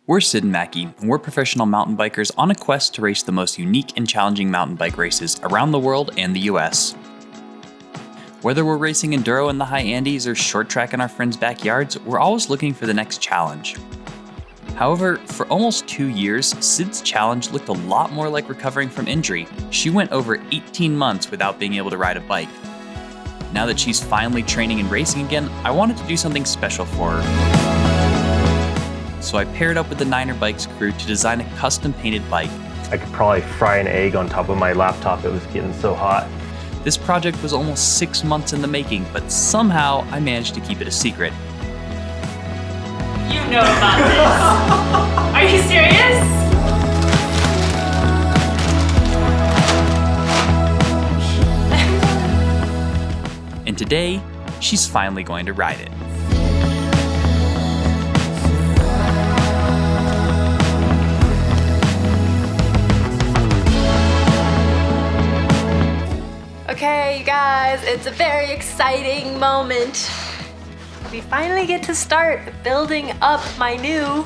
We're Sid and Mackie, and we're professional mountain bikers on a quest to race the most unique and challenging mountain bike races around the world and the US. Whether we're racing enduro in the high Andes or short track in our friends' backyards, we're always looking for the next challenge. However, for almost 2 years, Sid's challenge looked a lot more like recovering from injury. She went over 18 months without being able to ride a bike. Now that she's finally training and racing again, I wanted to do something special for her. So I paired up with the Niner Bikes crew to design a custom painted bike. I could probably fry an egg on top of my laptop, it was getting so hot. This project was almost 6 months in the making, but somehow I managed to keep it a secret. You know about this. Are you serious? And today, she's finally going to ride it. Okay, you guys, it's a very exciting moment. We finally get to start building up my new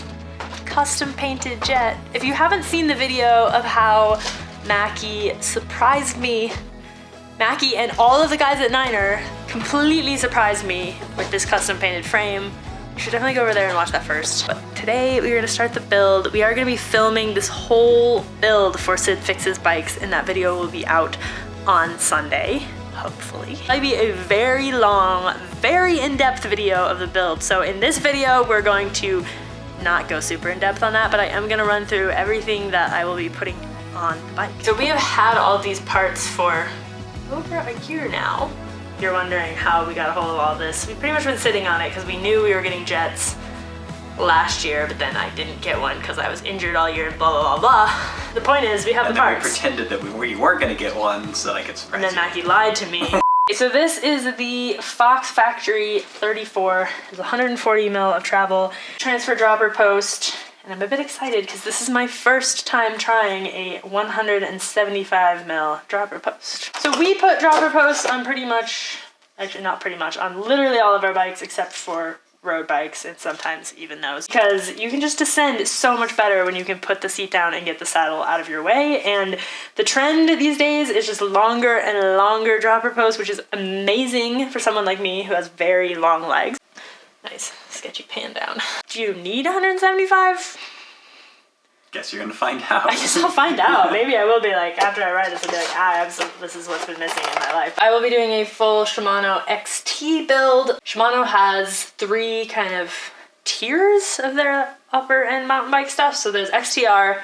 custom painted jet. If you haven't seen the video of how Mackie surprised me, Mackie and all of the guys at Niner completely surprised me with this custom painted frame. You should definitely go over there and watch that first. But today we're gonna start the build. We are gonna be filming this whole build for Sid Fixes Bikes, and that video will be out on Sunday, hopefully. It'll be a very long, very in-depth video of the build. So in this video, we're going to not go super in-depth on that, but I am gonna run through everything that I will be putting on the bike. So we have had all these parts for over a year now. If you're wondering how we got a hold of all this, we've pretty much been sitting on it because we knew we were getting jets last year, but then I didn't get one because I was injured all year and blah, blah, blah, blah. The point is, we have the parts. And then we pretended that we weren't going to get one so I could surprise you. And then Mackie lied to me. So this is the Fox Factory 34. It's 140 mil of travel, transfer dropper post, and I'm a bit excited because this is my first time trying a 175 mil dropper post. So we put dropper posts on pretty much, actually not pretty much, on literally all of our bikes except for road bikes and sometimes even those, because you can just descend so much better when you can put the seat down and get the saddle out of your way. And the trend these days is just longer and longer dropper posts, which is amazing for someone like me who has very long legs. Nice sketchy pan down. Do you need 175? Guess you're gonna find out. I guess I'll find out. Maybe I will be like, after I ride this, I'll be like, this is what's been missing in my life. I will be doing a full Shimano XT build. Shimano has 3 kind of tiers of their upper end mountain bike stuff. So there's XTR,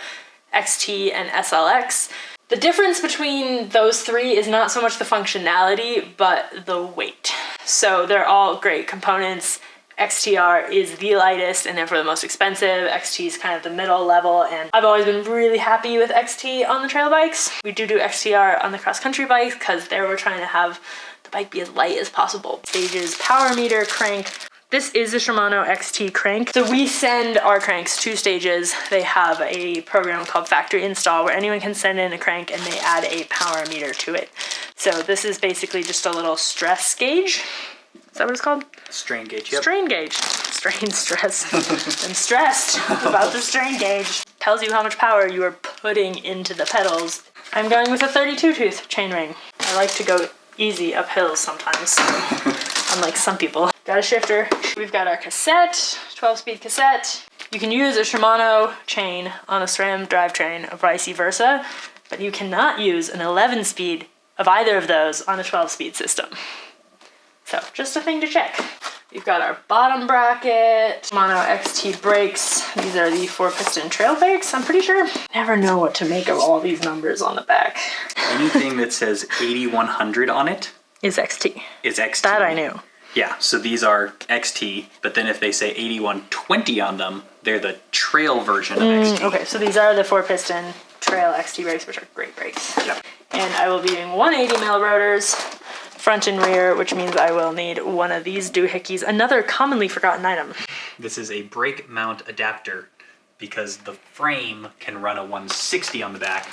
XT, and SLX. The difference between those 3 is not so much the functionality, but the weight. So they're all great components. XTR is the lightest and therefore the most expensive. XT is kind of the middle level, and I've always been really happy with XT on the trail bikes. We do XTR on the cross-country bikes because there we're trying to have the bike be as light as possible. Stages, power meter, crank. This is the Shimano XT crank. So we send our cranks 2 stages. They have a program called Factory Install where anyone can send in a crank and they add a power meter to it. So this is basically just a little stress gauge. Is that what it's called? Strain gauge, yep. Strain gauge. Strain stress. I'm stressed about the strain gauge. Tells you how much power you are putting into the pedals. I'm going with a 32 tooth chainring. I like to go easy up hills sometimes, unlike some people. Got a shifter. We've got our cassette, 12-speed cassette. You can use a Shimano chain on a SRAM drivetrain or vice versa, but you cannot use an 11-speed of either of those on a 12-speed system. So, just a thing to check. We've got our bottom bracket, Shimano XT brakes. These are the 4-piston trail brakes, I'm pretty sure. Never know what to make of all these numbers on the back. Anything that says 8100 on it is XT. Is XT. That I knew. Yeah, so these are XT, but then if they say 8120 on them, they're the trail version of XT. Okay, so these are the 4-piston trail XT brakes, which are great brakes. Yep. And I will be doing 180 mil rotors, front and rear, which means I will need one of these doohickeys, another commonly forgotten item. This is a brake mount adapter because the frame can run a 160 on the back,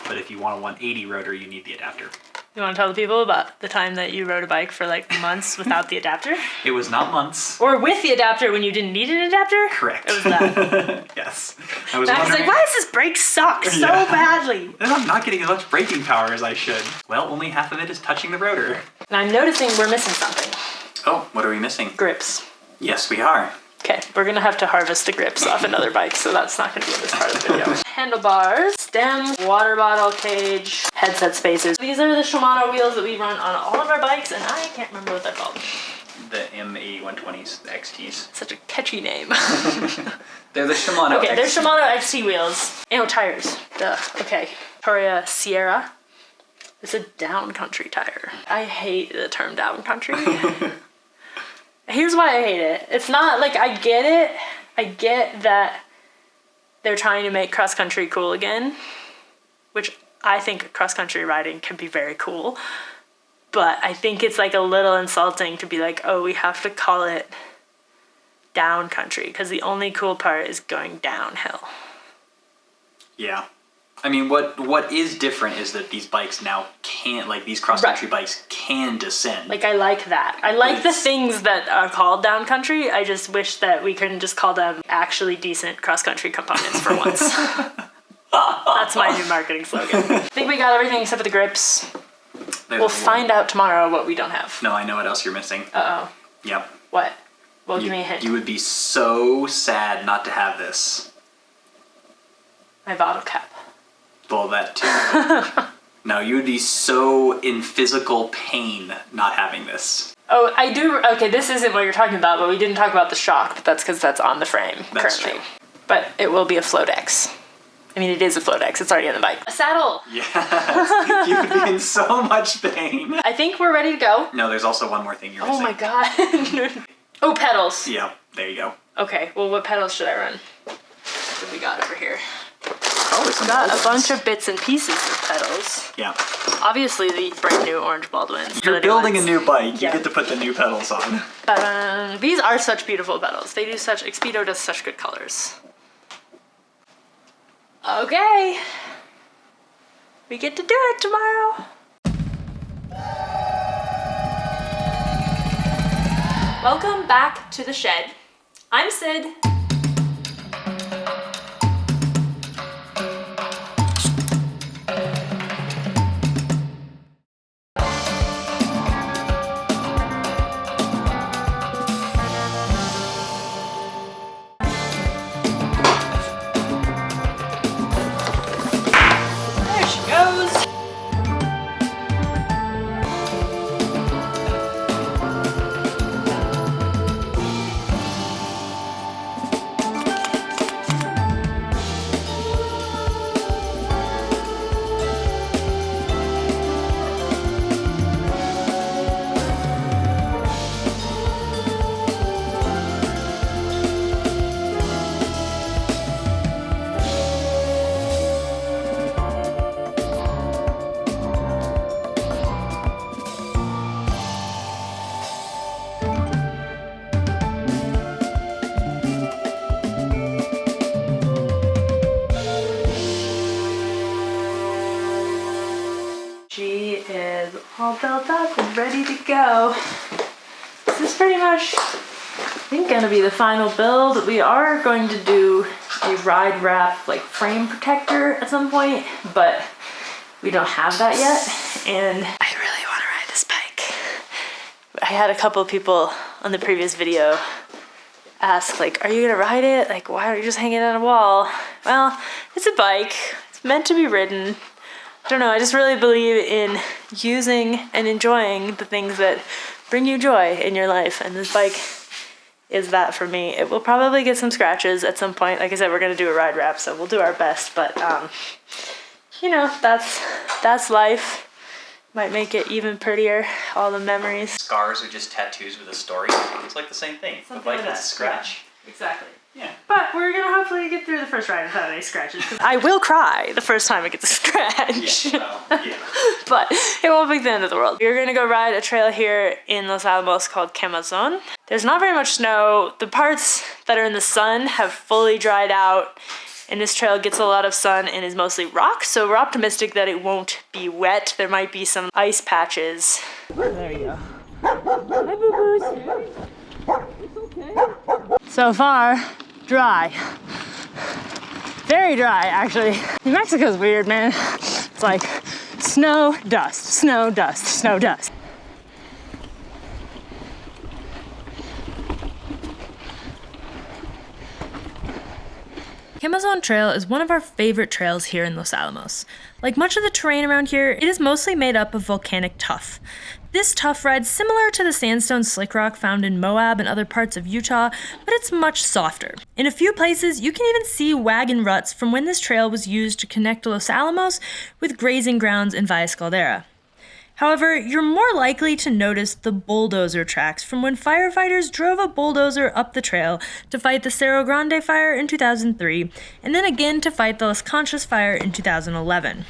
but if you want a 180 rotor, you need the adapter. You want to tell the people about the time that you rode a bike for like months without the adapter? It was not months. Or with the adapter when you didn't need an adapter? Correct. It was that. Yes. I was like, why does this brake suck so badly? And I'm not getting as much braking power as I should. Well, only half of it is touching the rotor. And I'm noticing we're missing something. Oh, what are we missing? Grips. Yes, we are. Okay, we're gonna have to harvest the grips off another bike, so that's not gonna be in this part of the video. Handlebars, stem, water bottle cage, headset spacers. These are the Shimano wheels that we run on all of our bikes, and I can't remember what they're called. The MA120s, the XTs. Such a catchy name. They're the Shimano Okay, XT. they're Shimano XT wheels. Oh, tires. Duh. Okay. Toria Sierra. It's a downcountry tire. I hate the term downcountry. Here's why I hate it. It's not like I get it. I get that they're trying to make cross country cool again, which I think cross country riding can be very cool. But I think it's like a little insulting to be like, oh, we have to call it down country because the only cool part is going downhill. Yeah. I mean, what is different is that these bikes now can't, like these cross-country bikes can descend. Like, I like that. I like the things that are called down country. I just wish that we couldn't just call them actually decent cross-country components for once. That's my new marketing slogan. I think we got everything except for the grips. We'll find out tomorrow what we don't have. No, I know what else you're missing. Uh-oh. Yep. What? Well, give me a hint. You would be so sad not to have this. My bottle cap. Well, that too. No, you would be so in physical pain not having this. Oh, I do. Okay, this isn't what you're talking about, but we didn't talk about the shock, but that's because that's on the frame That's currently. true. But it will be a Floatex. I mean, it is a Floatex. It's already on the bike. A saddle. Yes. You would be in so much pain. I think we're ready to go. No, there's also one more thing you're missing. Oh my god. Oh, pedals. Yeah, there you go. Okay, well, what pedals should I run? What do we got over here? Oh, We got a bunch of bits and pieces of pedals. Yeah. Obviously, the brand new orange Baldwins. You're building a new bike. You Yeah. get to put the new pedals on. These are such beautiful pedals. They do such. Expedo does such good colors. Okay. We get to do it tomorrow. Welcome back to the shed. I'm Sid. There she goes. She is all built up and ready to go. This is pretty much, I think, gonna be the final build. We are going to do a ride wrap, like frame protector at some point, but we don't have that yet. And I really want to ride this bike. I had a couple of people on the previous video ask, like, are you gonna ride it? Like, why are you just hanging on a wall? Well, it's a bike. It's meant to be ridden. I don't know, I just really believe in using and enjoying the things that bring you joy in your life, and this bike is that for me. It will probably get some scratches at some point. Like I said, we're gonna do a ride wrap, so we'll do our best, but you know, that's life. Might make it even prettier, all the memories. Scars are just tattoos with a story. It's like the same thing. Something the bike like is a that, scratch. yeah, exactly. Yeah. But we're gonna hopefully get through the first ride without any scratches. I will cry the first time it gets a scratch. Yeah. Well, yeah. But it won't be the end of the world. We're gonna go ride a trail here in Los Alamos called Quemazon. There's not very much snow. The parts that are in the sun have fully dried out, And this trail gets a lot of sun and is mostly rock, so we're optimistic that it won't be wet. There might be some ice patches. There you go. Hi, boo-boos. It's okay. So far, dry. Very dry, actually. New Mexico's weird, man. It's like snow, dust, snow, dust, snow, dust. Amazon Trail is one of our favorite trails here in Los Alamos. Like much of the terrain around here, it is mostly made up of volcanic tuff. This tuff rides similar to the sandstone slick rock found in Moab and other parts of Utah, but it's much softer. In a few places, you can even see wagon ruts from when this trail was used to connect Los Alamos with grazing grounds in Valles Caldera. However, you're more likely to notice the bulldozer tracks from when firefighters drove a bulldozer up the trail to fight the Cerro Grande fire in 2003, and then again to fight the Las Conchas fire in 2011.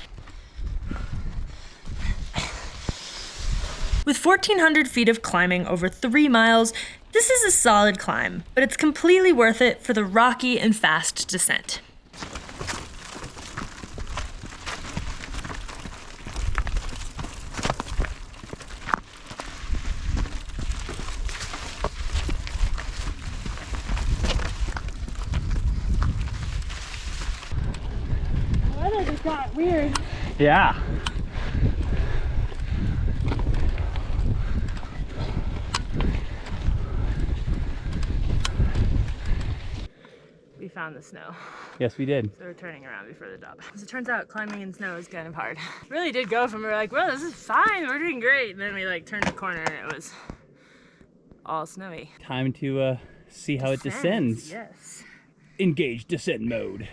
With 1,400 feet of climbing over 3 miles, this is a solid climb, but it's completely worth it for the rocky and fast descent. Got weird. Yeah. We found the snow. Yes, we did. So we're turning around before the top. As it turns out, climbing in snow is kind of hard. It really did go from, we're like, well, this is fine, we're doing great. And then we like turned the corner and it was all snowy. Time to see how it descends. Yes. Engage descent mode.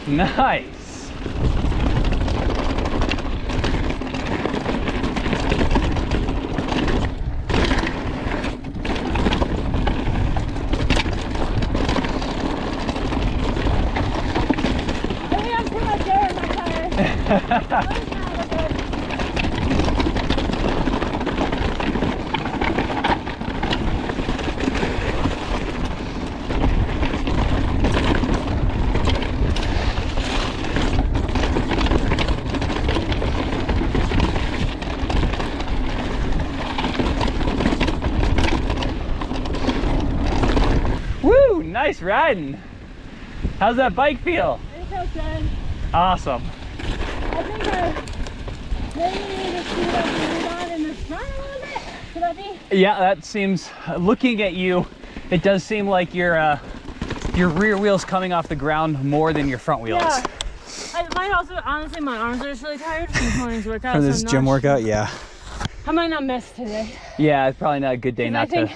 Nice. Woo! Nice riding. How's that bike feel? It feels good. Awesome. I think maybe need to speed up the lead on in the front a little bit. Could that be? Yeah, that seems, looking at you, it does seem like your rear wheel's coming off the ground more than your front wheels. Yeah. I might also, honestly, my arms are just really tired from this morning's workout. From this gym workout, yeah. I might not miss today. Yeah, it's probably not a good day not to.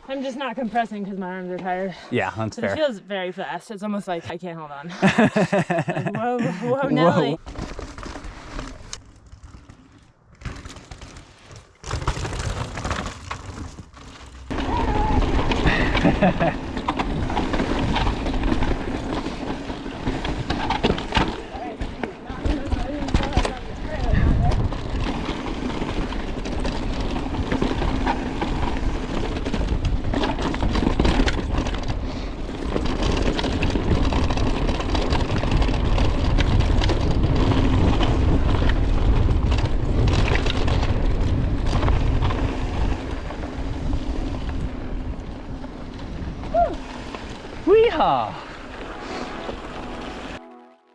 I'm just not compressing because my arms are tired. Yeah, that's fair. It feels very fast. It's almost like I can't hold on. Like, whoa, Nelly. Whoa. Yeehaw!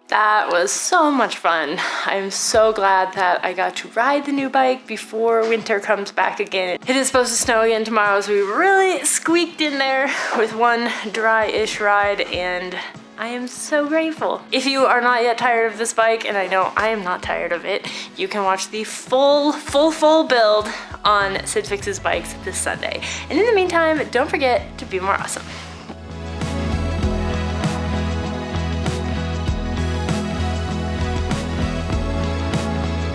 That was so much fun. I'm so glad that I got to ride the new bike before winter comes back again. It is supposed to snow again tomorrow, so we really squeaked in there with one dry-ish ride, and I am so grateful. If you are not yet tired of this bike, and I know I am not tired of it, you can watch the full build on Sid Fix's Bikes this Sunday. And in the meantime, don't forget to be more awesome.